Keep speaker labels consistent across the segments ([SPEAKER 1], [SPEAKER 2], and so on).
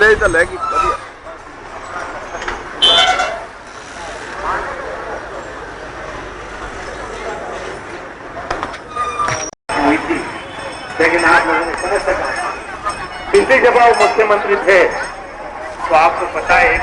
[SPEAKER 1] ले तो लेगी बढ़िया।
[SPEAKER 2] लेकिन आप लोगों ने समझ सका, पिछली जब वो मुख्यमंत्री थे तो आपको पता है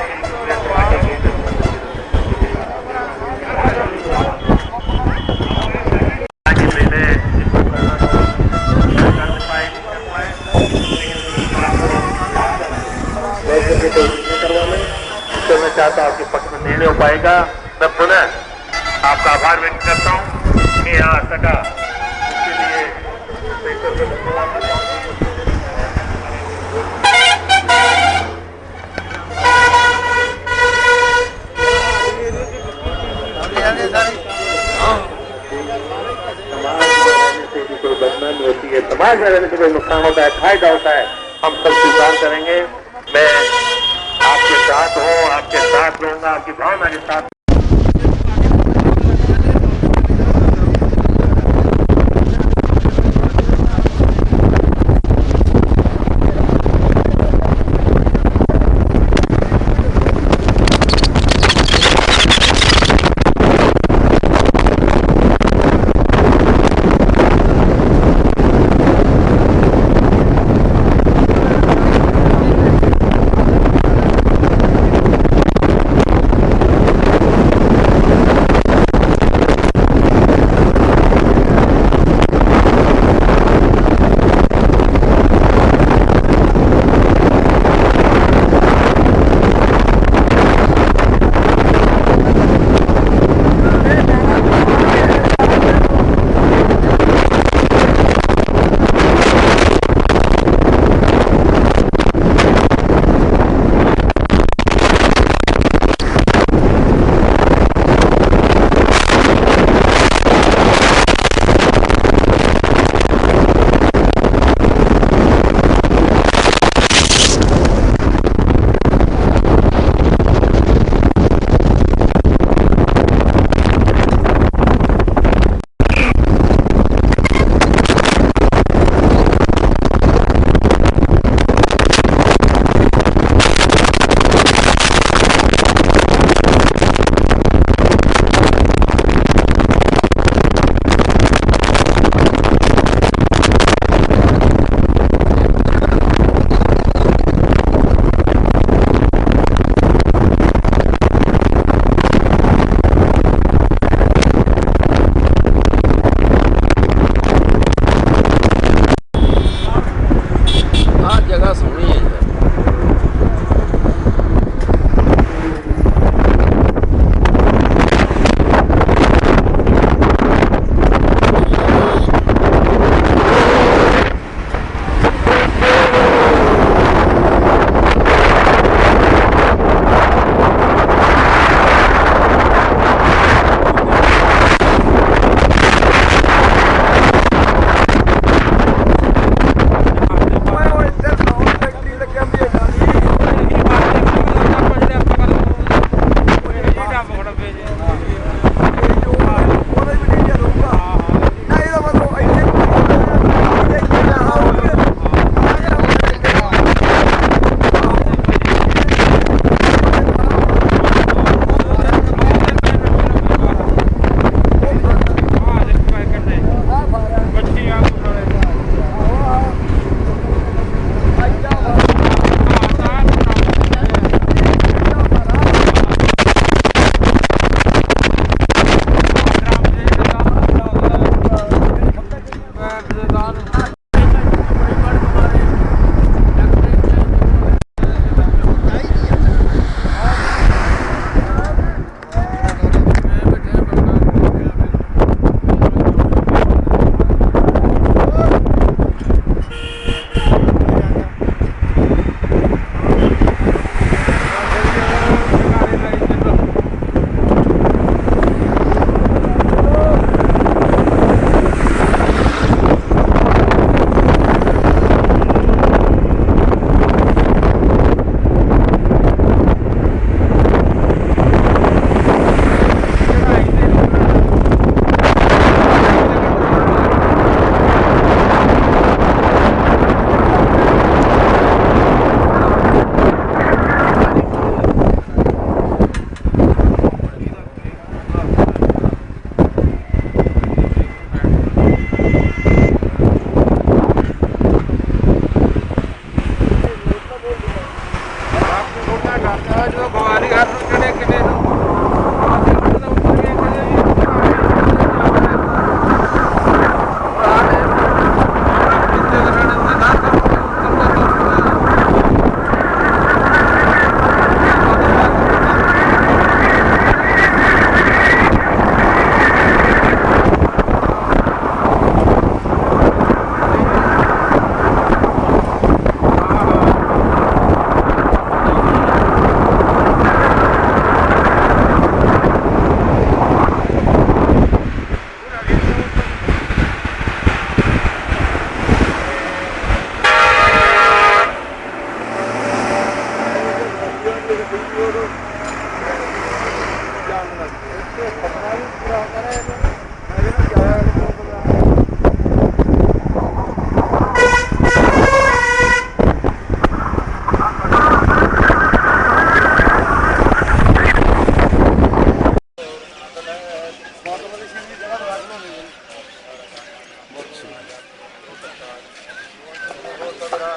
[SPEAKER 2] कि मैं चाहता हूं आपके पक्ष में नहीं हो पाएगा। मैं पुनः आपका आभार व्यक्त करता हूं कि यहाँ आ सका, इसके लिए कोई बदनामी होती है, समाज में रहने से कोई नुकसान होता है, फायदा होता है, हम सब स्वीकार करेंगे। मैं आपके साथ हूँ, आपके साथ रहूंगा, आपकी भावना के साथ।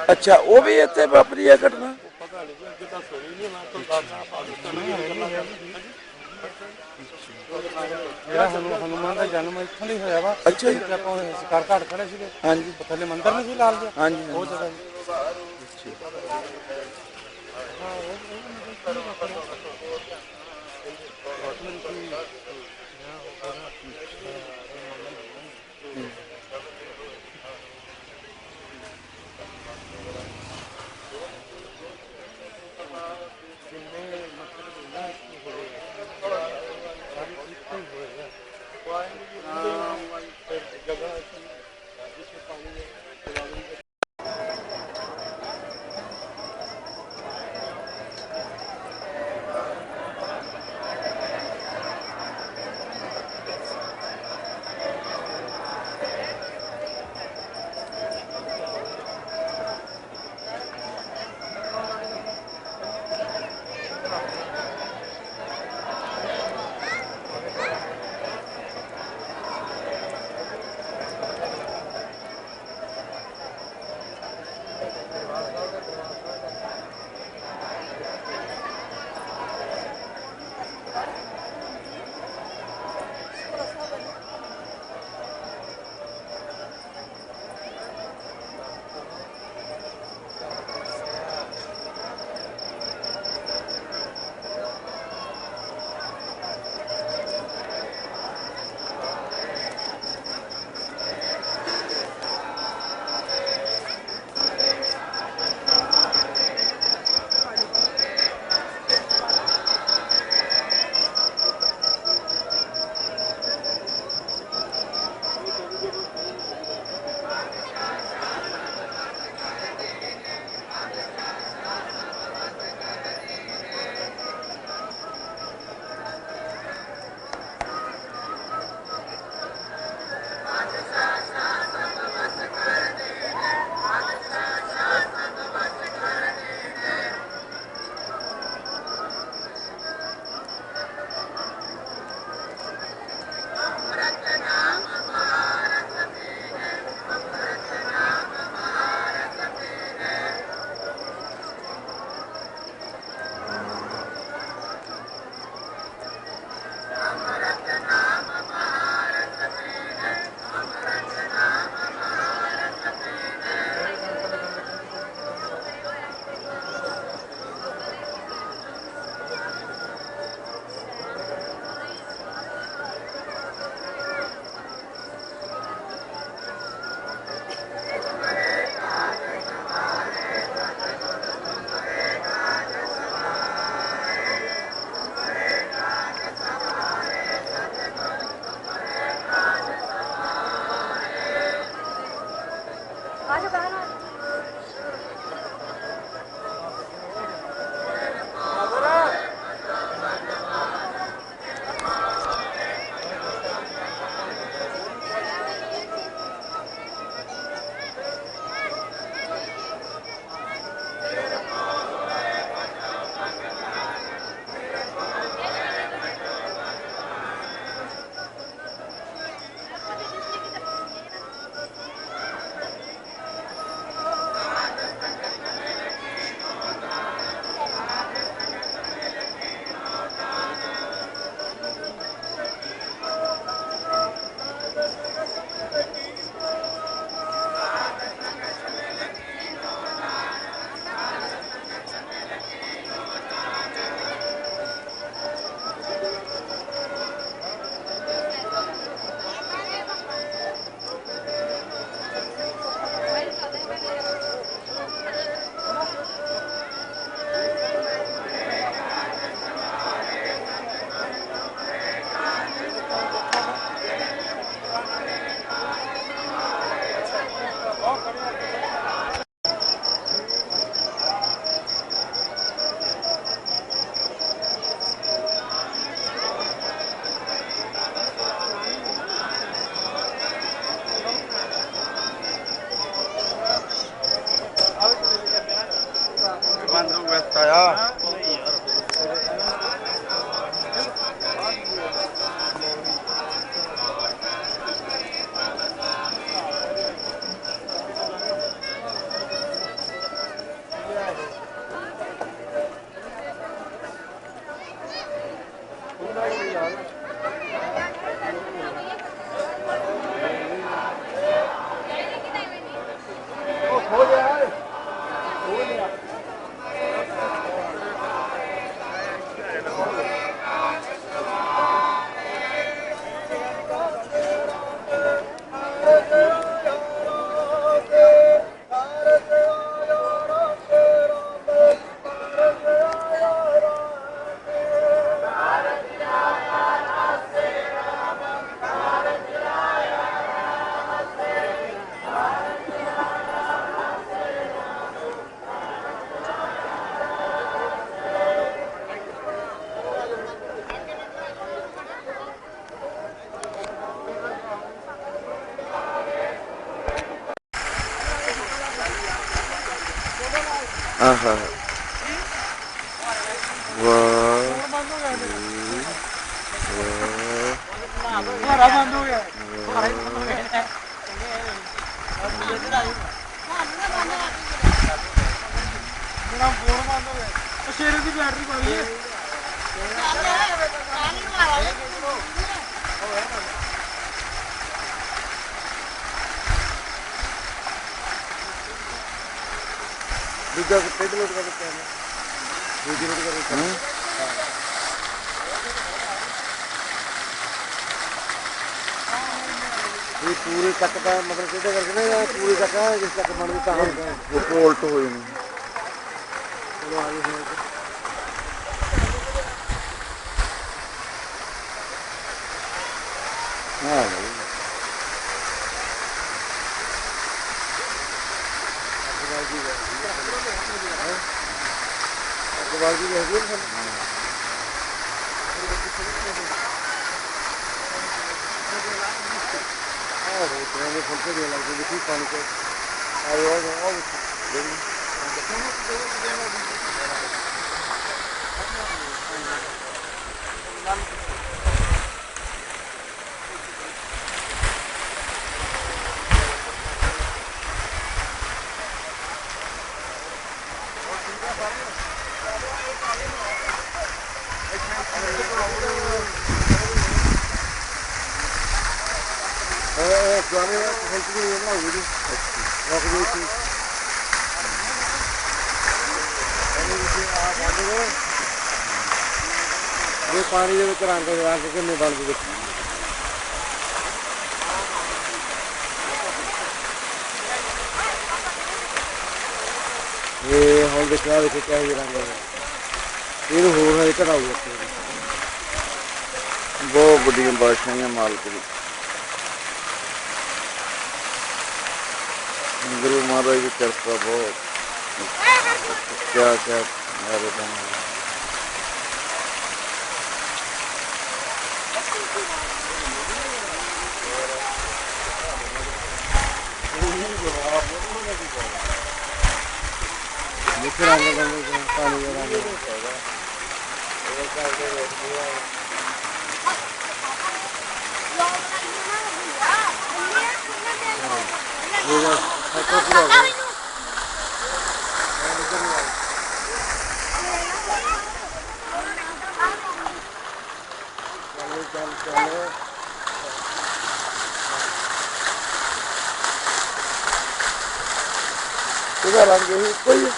[SPEAKER 1] अच्छा वो भी इतने वापरी है घटना?
[SPEAKER 3] हनुमान का जन्म इत्थों ही होया वा।
[SPEAKER 1] अच्छा जी।
[SPEAKER 3] शिकार घाट खड़े थे।
[SPEAKER 1] हाँ जी।
[SPEAKER 3] थले मंदिर नहीं सी लाल जी।
[SPEAKER 1] हाँ जी।
[SPEAKER 3] वो जगह
[SPEAKER 1] ਆਹਾ ਵਾਹ
[SPEAKER 3] ਹਮਾਰਾ ਬੰਦ ਹੋ ਗਿਆ ਮੇਰਾ ਫੋਨ ਬੰਦ ਹੋ ਗਿਆ ਉਹ ਸ਼ੇਰੇ ਦੀ ਬੈਟਰੀ ਪਾ ਲਈਏ दूजा पहले लोड का देते हैं दूसरी लोड का देते हैं ये पूरे तक का मतलब सीधे करके ना या पूरे तक का जिस तक बन देता है
[SPEAKER 1] वो उल्ट हो जाए
[SPEAKER 3] चलो आगे हो
[SPEAKER 1] हाँ भाई
[SPEAKER 3] बाजी है ये हां वो तो हमें फुल के दे लगे देखी पानी को आयो आओ पुराने हेल्थ की योजना होगी थी रख दी थी ये पानी के रंग किन्ने बन गए ये हम देखा देखो क्या ही रंग ये होर है घटाऊ
[SPEAKER 1] बहुत बड़ी बादशाही मालक की गुरु महाराज की कृपा बहुत क्या क्या हमारे बने रंग ही कोई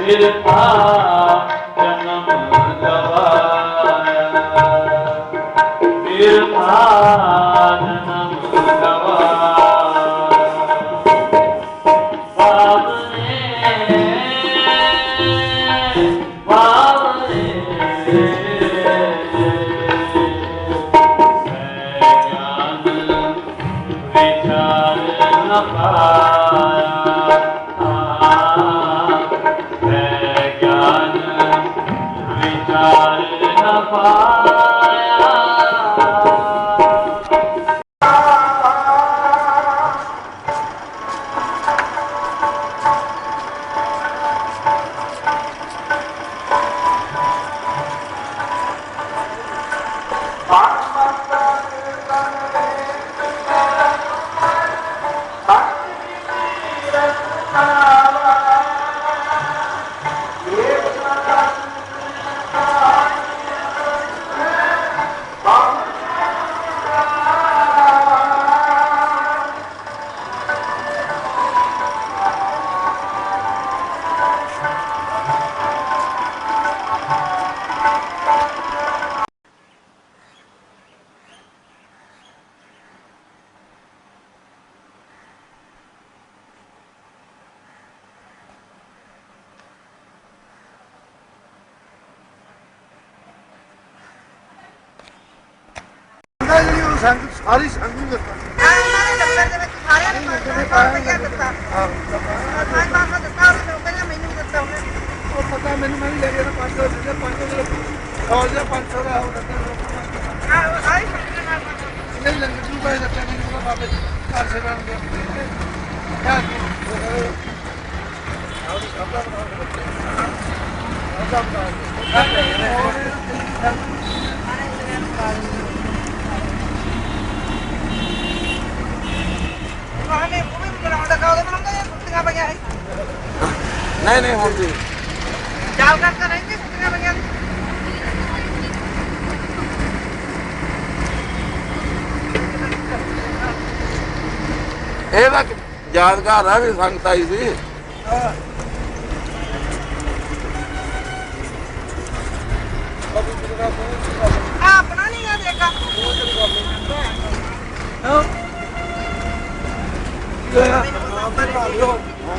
[SPEAKER 4] बिरथा जन्म गवाया, बिरथा जन्म गवाया। बाबरे बाबरे विचार न पाया, ज्ञान विचार न पाया।
[SPEAKER 3] संग सारी संग ही करता पता मैंने मैं ले गया 500 500 500 नहीं लंगर तू भाई लगता नहीं होगा बाबे कार से नाम क्या नहीं नहीं होती
[SPEAKER 5] चाल करता रहेंगे कुत्तियां बनिया
[SPEAKER 1] ਇਹ ਤਾਂ ਯਾਦਗਾਰ ਆ ਵੀ ਸੰਗਤ ਆਈ ਸੀ।
[SPEAKER 5] अपना नहीं है देखा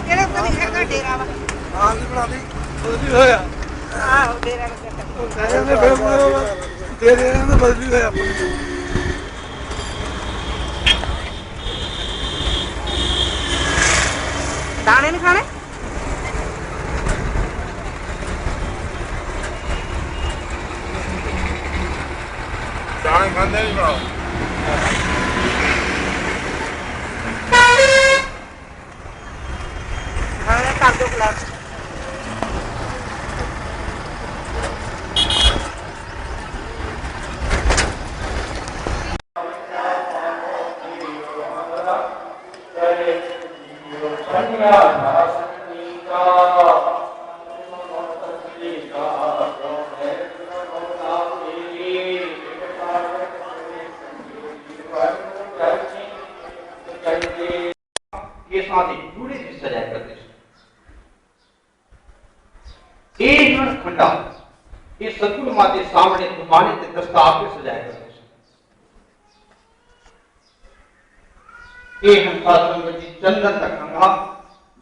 [SPEAKER 5] ਕਿਹੜੇ ਕੋਲ ਹੈਗਾ ਡੇਰਾ ਵਾ
[SPEAKER 3] ਹਾਂ ਜੀ ਬਣਾ ਲਈ ਬਦਲੀ ਹੋਇਆ
[SPEAKER 5] ਆਹੋ ਡੇਰਾ ਲੱਗਾ
[SPEAKER 3] ਕਹਿੰਦੇ ਫਿਰ ਤੇਰੇ ਨਾਲ ਬਦਲੀ ਹੋਇਆ
[SPEAKER 5] ਦਾਣੇ ਨਹੀਂ ਖਾਣੇ
[SPEAKER 1] ਦਾਣੇ ਖਾਂਦੇ ਨਹੀਂ ਭਰਾ।
[SPEAKER 5] ਖਾਣੇ ਕਰ ਦੋ ਗਲਾਸ
[SPEAKER 6] खंडा ये सतगुरु मां के सामने दुमाने ते दस्तार पे सजाया करते ये हम साधन जी चंदन तक खंगा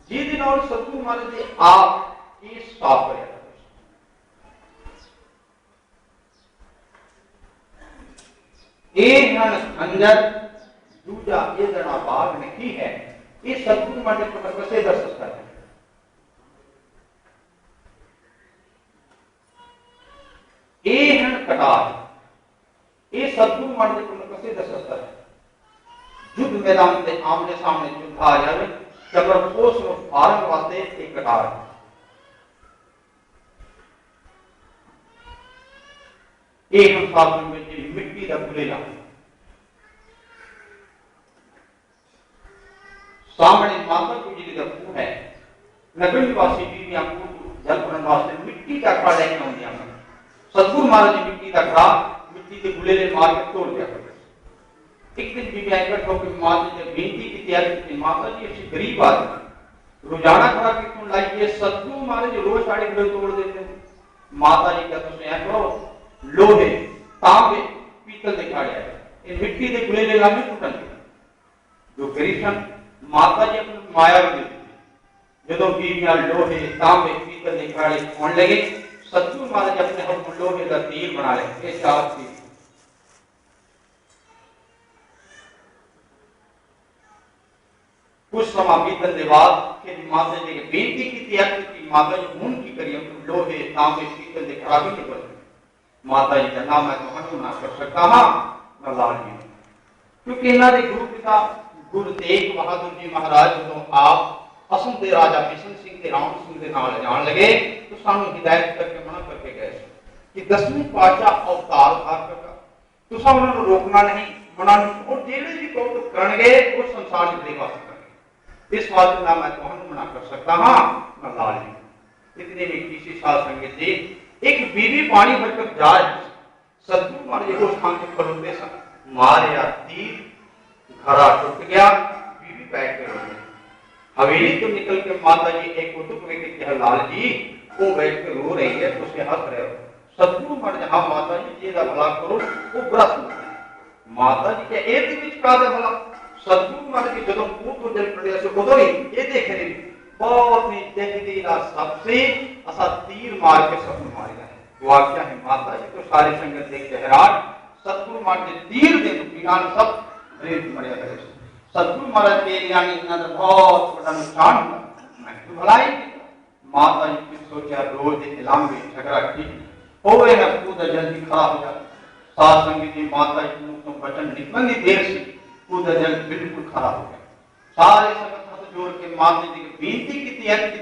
[SPEAKER 6] जी दिन और सतगुरु मां ने आप ये साफ कर ये हन खंजर दूजा ये जना बाग ने की है ये सतगुरु मां ने प्रकट से दर्श सकता है कटार ये सतगुरु मान कसे दस सकता है युद्ध मैदान से आमने सामने युद्ध आ जाए जबर कोस और फारन वास्ते एक कटार एक हम साधन में जी मिट्टी का गुलेला सामने माता को जी का फूल है नगर निवासी बीवियां को जल भरने वास्ते मिट्टी का कड़ा लेके आਉਂਦੀ हैं सतगुरु महाराज जी मिट्टी का कड़ा मिट्टी के गुलेले मार के तोड़ दिया करते एक दिन बीबियां इकट्ठ होकर माता जी ने बेनती की तैयारी की माता जी अच्छी गरीब आदमी रोजाना खरा कीर्तन लाइए सतगुरु महाराज रोज साढ़े गुले तोड़ देते हैं। माता जी का तुम ऐ करो लोहे तांबे पीतल दिखा लिया ये मिट्टी के गुले ले लाने टूटन जो कृष्ण माता जी अपनी माया में जो बीवियां लोहे तांबे पीतल दिखा खोन लगे सतगुरु महाराज अपने हम लोहे का तीर बना ले ये चार तीर कुछ समय बीतने के बाद फिर माता जी ने बेनती की कि माता जी हूं की करिए लोहे तांबे पीतल के खराबी नहीं कर माता जी का नाम मैं तो ना कर सकता हाँ मैं लाल जी क्योंकि इन्होंने गुरु पिता गुरु तेग बहादुर जी महाराज जो आप असम के राजा किशन सिंह के राम सिंह के नाल जान लगे तो सानू हिदायत करके मना करके गए कि 10वें पातशाह अवतार धार करता तुसा उन्होंने रोकना नहीं मना नहीं और जेड़े भी को करनगे वो संसार में देवा सकते इस बात का मैं तुहानू मना कर सकता हाँ मैं लाल जी इतने में किसी साल संगत जी एक बीवी पानी भरकर जा रही सतगुरु महाराज को स्थान के खड़ोते सन मारे तीर घड़ा टूट गया बीवी बैठ कर रोने हवेली तो निकल के माता जी एक कुतुब लेके कहा लाल जी वो बैठ कर रो रही है तो उसे हंस रहे हो सतगुरु महाराज हाँ माता जी ये भला करो वो बुरा समझते माता जी के एक बीच का भला सतगुरु महाराज के जब खूब तो जल पड़े से उधर ही ये देख रहे बहुत ही जहरीला सबसे असा तीर मार के सब मार गए वाक्य है माता जी तो सारी संगत देख के हैरान सतगुरु महाराज ने तीर दे बिना सब रेत मरे गए सतगुरु महाराज के यानी इतना बहुत बड़ा नुकसान हुआ मैं तो भलाई माता जी ने सोचा रोज इलाम में झगड़ा ठीक होवे ना कूद जल्दी खड़ा हो जा सात संगत जी माता जी को बचन निकलनी देर से कूद जल बिल्कुल खड़ा हो गया सारे संगत जोड़ के माता जी की बेनती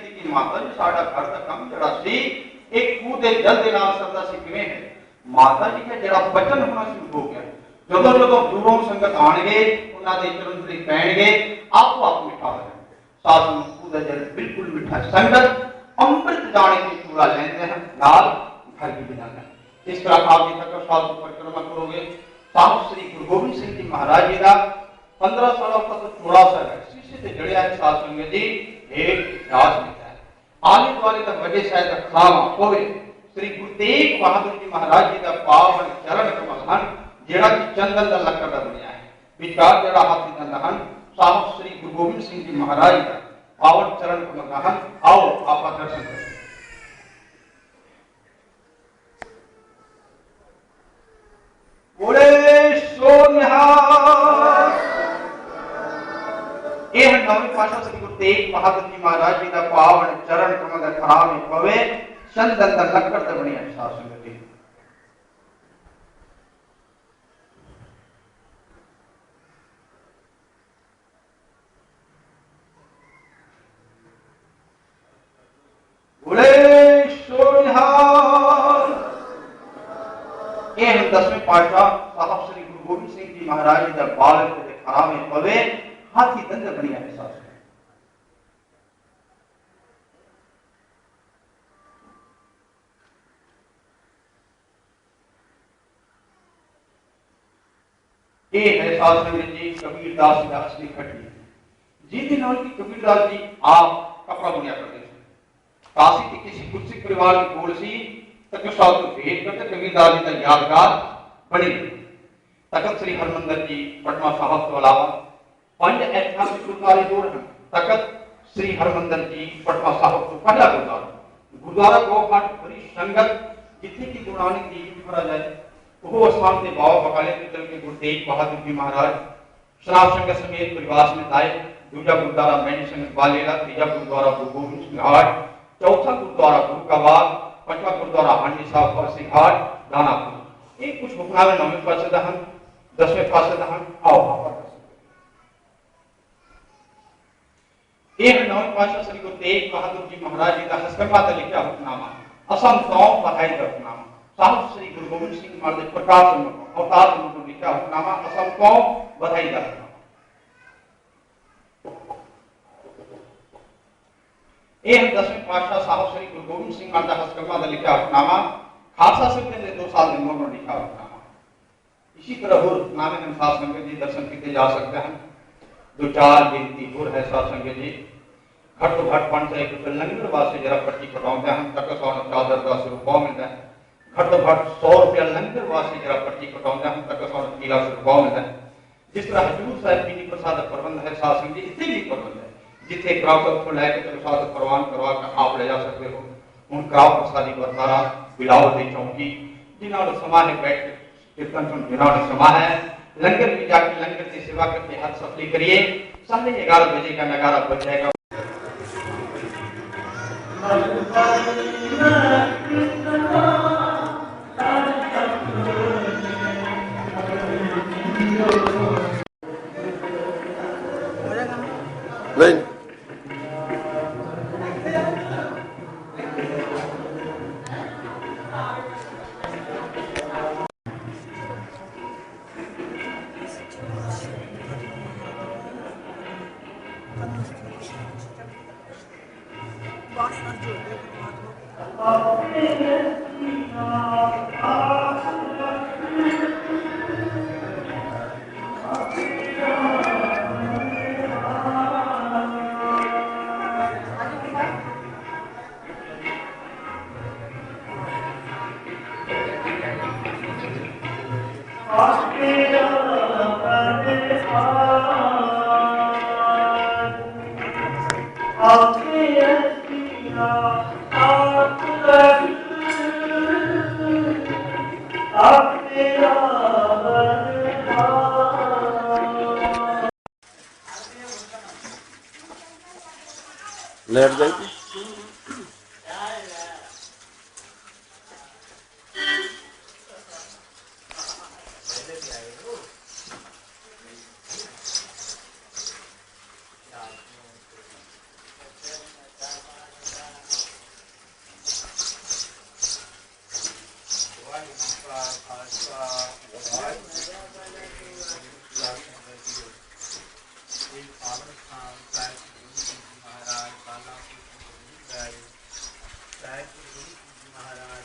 [SPEAKER 6] की माता जी साडा घर का काम जड़ा सी एक कूदे जल दे नाल सरदा सी किवें है माता जी का जड़ा बचन होना शुरू हो गया जदों जदों दूरों संगत आणगे उन्हां दे चरण धूली पैणगे आपो आप मिठा हो साधु कूदे जल बिल्कुल मिठा संगत अमृत जाने की चूड़ा लेंदे हैं नाल घर की बिना इस तरह आप जी तक साधु परिक्रमा करोगे साहब श्री गुरु गोबिंद सिंह जी महाराज जी का 15 सालों का तो चौड़ा सा है शीशे से जड़िया है साथ संगत जी एक इतिहास लिखा है आने वाले का वजह शायद खाम होवे श्री गुरु तेग बहादुर जी महाराज जी का पावन चरण कमल हन जेड़ा कि चंदन का लक्कड़ का बनया है विचार जड़ा हाथी का दहन साहब श्री गुरु गोबिंद सिंह जी महाराज का पावन चरण कमल हन आओ आप दर्शन करें बोले सो निहाल यह नवी भाषा श्री गुरु तेग बहादुर जी महाराज जी का पावन चरण कमल खड़ा में पवे चंदन का लक्कड़ ते बनी अच्छा संगति बोले सोनिहाल यह 10वें पातशाह साहब श्री गुरु गोबिंद सिंह जी महाराज जी का बालक ते खड़ा में पवे हाथी दंड बनिया है साथ ये है साथ संगत जी कबीर दास का असली घटना जी दिन नाल की कबीर दास जी आप कपड़ा बुनिया करते थे काशी के किसी गुरसिख परिवार की कोल सी तक साथ को भेंट करते कबीर दास जी का यादगार बनी तखत श्री हरमंदिर जी पटना साहब के अलावा पंज ऐतिहासिक गुरुद्वारे जोड़ हैं तखत श्री हरमंदिर जी पटना साहब तो पहला गुरुद्वारा गोघाट बड़ी संगत जितनी की गुणानी की भरा जाए वो आसमान के बाव बकाले के चल के गुरु तेग बहादुर जी महाराज शराब संगत समेत परिवार में आए दूसरा गुरुद्वारा मैनी संगत वालेला तीसरा गुरुद्वारा गुरु गोबिंद सिंह घाट चौथा गुरुद्वारा गुरु का बाग पांचवा गुरुद्वारा हांडी साहब पारसी घाट दानापुर ये कुछ हुक्मनामे 9वें पातशाह दहन 10वें पातशाह दहन आओ एक 9वें पातशाह श्री गुरु तेग बहादुर जी महाराज जी का हस्तकर्मा का लिखा हुक्मनामा असम तो बधाई का हुक्मनामा साहब श्री गुरु गोबिंद सिंह महाराज प्रकाश अवतार में लिखा हुक्मनामा असम को बधाई का एक 10वें पातशाह साहब श्री गुरु गोबिंद सिंह महाराज हस्तकर्मा का लिखा हुक्मनामा खालसा सिख ने 2 साल दिन में लिखा हुक्मनामा इसी तरह और नामे हम साथ संगत जी दर्शन किए जा सकते हैं 2-4 बेनती और है साथ संगत जी घट तो घट 501 रुपये लंगर वास्ते जरा पर्ची कटाते हैं तक सौन चादर का रुपया मिलता है। घट तो घट 100 रुपया लंगर वास्ते जरा पर्ची कटाते हैं तक सौन 1300 रुपया मिलता है। जिस तरह हजूर साहब जी की प्रसाद प्रबंध है साथ संगत जी इतने भी प्रबंध है जिथे क्राफ्ट को लैके प्रसाद प्रवान करवा कर आप ले जा सकते हो। हूँ क्राफ्ट प्रसादी वर्तारा बिलावल की चौकी जिन्होंने समा है बैठ कीर्तन सुन जिन्होंने समा है लंगर भी जाके लंगर की सेवा करके हाथ सफली करिए। 11:30 बजे का नगारा बज जाएगा।
[SPEAKER 1] नहीं लेट जाएगी।
[SPEAKER 7] महाराज